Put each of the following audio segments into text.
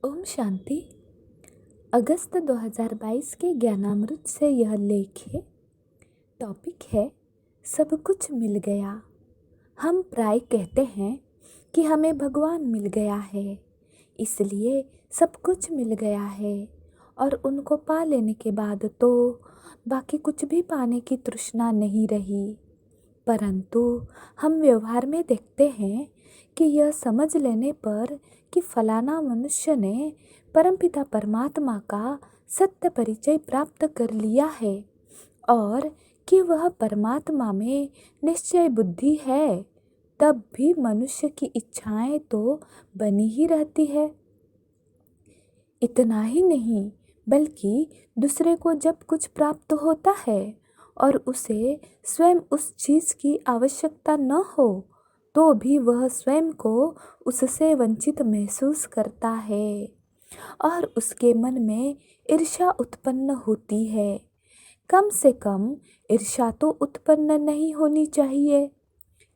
ओम शांति। अगस्त 2022 के ज्ञानामृत से यह लेख है। टॉपिक है सब कुछ मिल गया। हम प्राय कहते हैं कि हमें भगवान मिल गया है, इसलिए सब कुछ मिल गया है और उनको पा लेने के बाद तो बाकी कुछ भी पाने की तृष्णा नहीं रही। परंतु हम व्यवहार में देखते हैं कि यह समझ लेने पर कि फलाना मनुष्य ने परमपिता परमात्मा का सत्य परिचय प्राप्त कर लिया है और कि वह परमात्मा में निश्चय बुद्धि है, तब भी मनुष्य की इच्छाएं तो बनी ही रहती है। इतना ही नहीं, बल्कि दूसरे को जब कुछ प्राप्त होता है और उसे स्वयं उस चीज़ की आवश्यकता न हो, तो भी वह स्वयं को उससे वंचित महसूस करता है और उसके मन में ईर्ष्या उत्पन्न होती है। कम से कम ईर्ष्या तो उत्पन्न नहीं होनी चाहिए,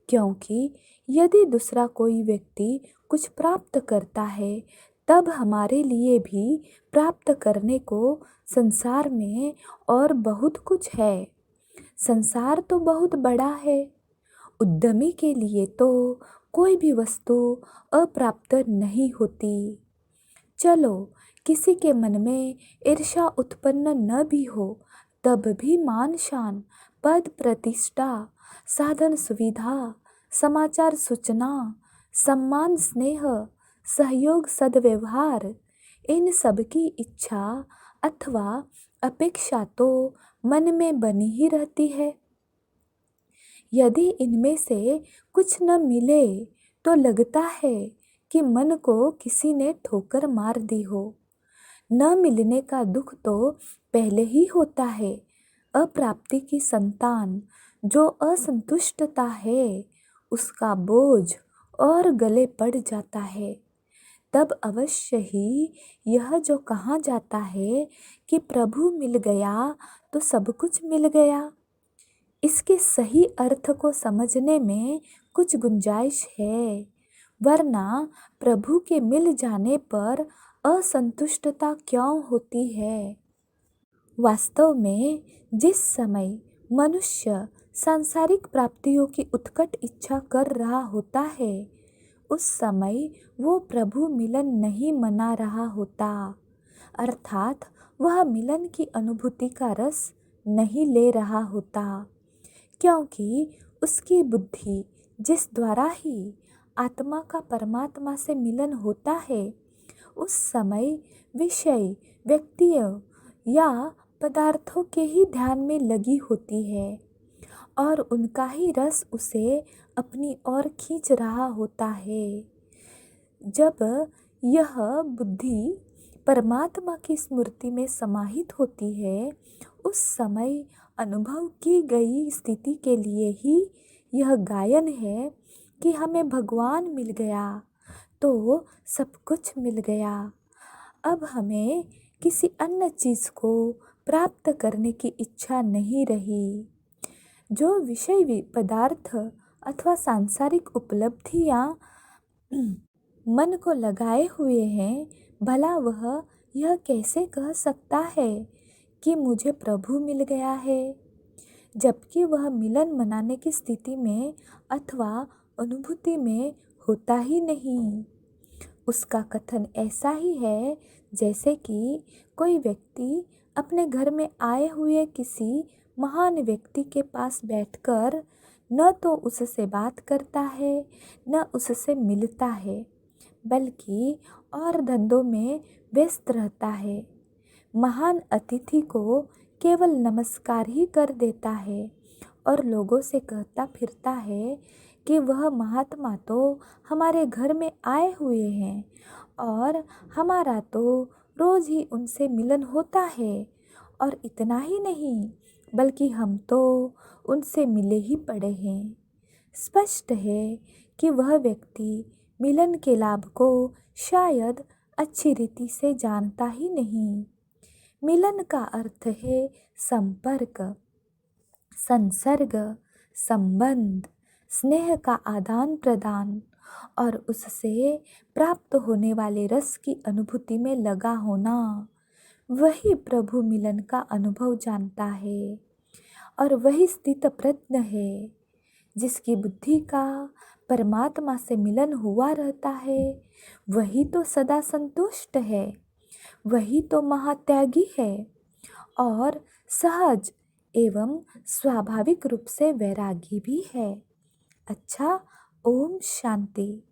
क्योंकि यदि दूसरा कोई व्यक्ति कुछ प्राप्त करता है तब हमारे लिए भी प्राप्त करने को संसार में और बहुत कुछ है। संसार तो बहुत बड़ा है। उद्यमी के लिए तो कोई भी वस्तु अप्राप्त नहीं होती। चलो, किसी के मन में ईर्ष्या उत्पन्न न भी हो, तब भी मान शान, पद प्रतिष्ठा, साधन सुविधा, समाचार सूचना, सम्मान स्नेह, सहयोग सद्व्यवहार, इन सब की इच्छा अथवा अपेक्षा तो मन में बनी ही रहती है। यदि इनमें से कुछ न मिले तो लगता है कि मन को किसी ने ठोकर मार दी हो। न मिलने का दुख तो पहले ही होता है। अप्राप्ति की संतान जो असंतुष्टता है, उसका बोझ और गले पड़ जाता है। तब अवश्य ही यह जो कहा जाता है कि प्रभु मिल गया तो सब कुछ मिल गया, इसके सही अर्थ को समझने में कुछ गुंजाइश है। वरना प्रभु के मिल जाने पर असंतुष्टता क्यों होती है? वास्तव में जिस समय मनुष्य सांसारिक प्राप्तियों की उत्कट इच्छा कर रहा होता है, उस समय वो प्रभु मिलन नहीं मना रहा होता, अर्थात वह मिलन की अनुभूति का रस नहीं ले रहा होता, क्योंकि उसकी बुद्धि जिस द्वारा ही आत्मा का परमात्मा से मिलन होता है, उस समय विषय, व्यक्तियों या पदार्थों के ही ध्यान में लगी होती है और उनका ही रस उसे अपनी ओर खींच रहा होता है। जब यह बुद्धि परमात्मा की स्मृति में समाहित होती है, उस समय अनुभव की गई स्थिति के लिए ही यह गायन है कि हमें भगवान मिल गया तो सब कुछ मिल गया। अब हमें किसी अन्य चीज़ को प्राप्त करने की इच्छा नहीं रही। जो विषय पदार्थ अथवा सांसारिक उपलब्धियाँ मन को लगाए हुए हैं, भला वह यह कैसे कह सकता है कि मुझे प्रभु मिल गया है, जबकि वह मिलन मनाने की स्थिति में अथवा अनुभूति में होता ही नहीं। उसका कथन ऐसा ही है जैसे कि कोई व्यक्ति अपने घर में आए हुए किसी महान व्यक्ति के पास बैठकर न तो उससे बात करता है, न उससे मिलता है, बल्कि और धंधों में व्यस्त रहता है। महान अतिथि को केवल नमस्कार ही कर देता है और लोगों से कहता फिरता है कि वह महात्मा तो हमारे घर में आए हुए हैं और हमारा तो रोज ही उनसे मिलन होता है, और इतना ही नहीं, बल्कि हम तो उनसे मिले ही पड़े हैं। स्पष्ट है कि वह व्यक्ति मिलन के लाभ को शायद अच्छी रीति से जानता ही नहीं। मिलन का अर्थ है संपर्क, संसर्ग, संबंध, स्नेह का आदान प्रदान और उससे प्राप्त होने वाले रस की अनुभूति में लगा होना, वही प्रभु मिलन का अनुभव जानता है और वही स्थित प्रज्ञ है। जिसकी बुद्धि का परमात्मा से मिलन हुआ रहता है, वही तो सदा संतुष्ट है, वही तो महात्यागी है और सहज एवं स्वाभाविक रूप से वैरागी भी है। अच्छा, ओम शांति।